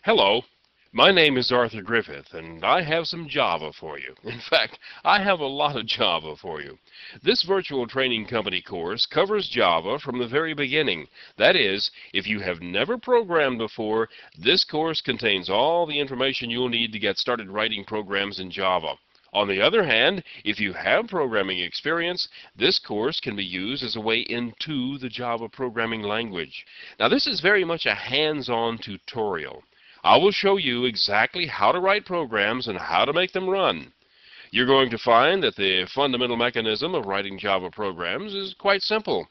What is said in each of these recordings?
Hello, my name is Arthur Griffith, and I have some Java for you. In fact, I have a lot of Java for you. This virtual training company course covers Java from the very beginning. That is, if you have never programmed before, this course contains all the information you'll need to get started writing programs in Java. On the other hand, if you have programming experience, this course can be used as a way into the Java programming language. Now, this is very much a hands-on tutorial. I will show you exactly how to write programs and how to make them run. You're going to find that the fundamental mechanism of writing Java programs is quite simple.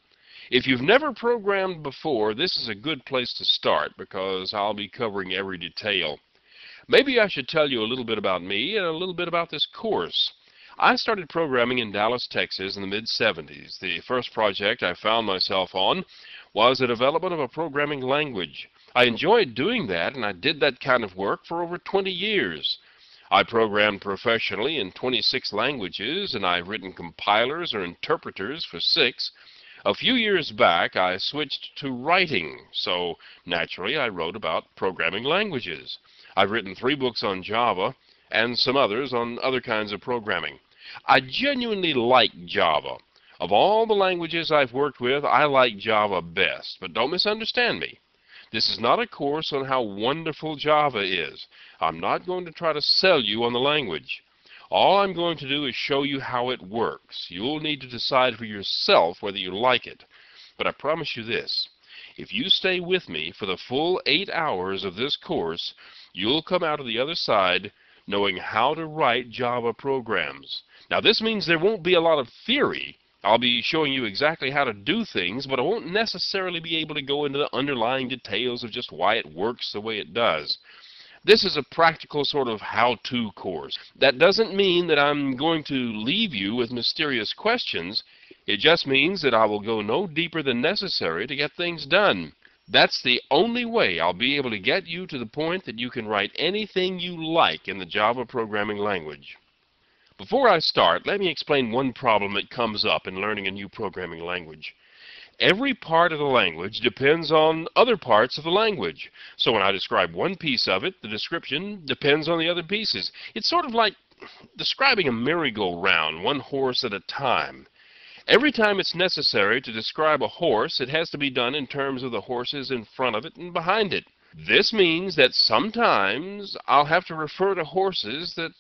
If you've never programmed before, this is a good place to start because I'll be covering every detail. Maybe I should tell you a little bit about me and a little bit about this course. I started programming in Dallas, Texas in the mid-70s. The first project I found myself on was the development of a programming language. I enjoyed doing that, and I did that kind of work for over 20 years. I programmed professionally in 26 languages, and I've written compilers or interpreters for 6. A few years back, I switched to writing, so naturally I wrote about programming languages. I've written 3 books on Java and some others on other kinds of programming. I genuinely like Java. Of all the languages I've worked with, I like Java best, but don't misunderstand me. This is not a course on how wonderful Java is. I'm not going to try to sell you on the language. All I'm going to do is show you how it works. You'll need to decide for yourself whether you like it. But I promise you this. If you stay with me for the full 8 hours of this course, you'll come out of the other side knowing how to write Java programs. Now, this means there won't be a lot of theory. I'll be showing you exactly how to do things, but I won't necessarily be able to go into the underlying details of just why it works the way it does. This is a practical sort of how-to course. That doesn't mean that I'm going to leave you with mysterious questions. It just means that I will go no deeper than necessary to get things done. That's the only way I'll be able to get you to the point that you can write anything you like in the Java programming language. Before I start, let me explain one problem that comes up in learning a new programming language. Every part of the language depends on other parts of the language. So when I describe one piece of it, the description depends on the other pieces. It's sort of like describing a merry-go-round, one horse at a time. Every time it's necessary to describe a horse, it has to be done in terms of the horses in front of it and behind it. This means that sometimes I'll have to refer to horses that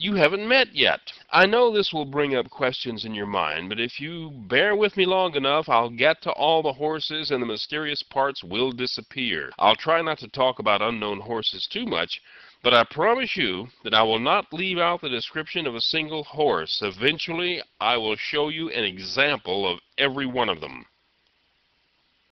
you haven't met yet. I know this will bring up questions in your mind, but if you bear with me long enough, I'll get to all the horses and the mysterious parts will disappear. I'll try not to talk about unknown horses too much, but I promise you that I will not leave out the description of a single horse. Eventually, I will show you an example of every one of them.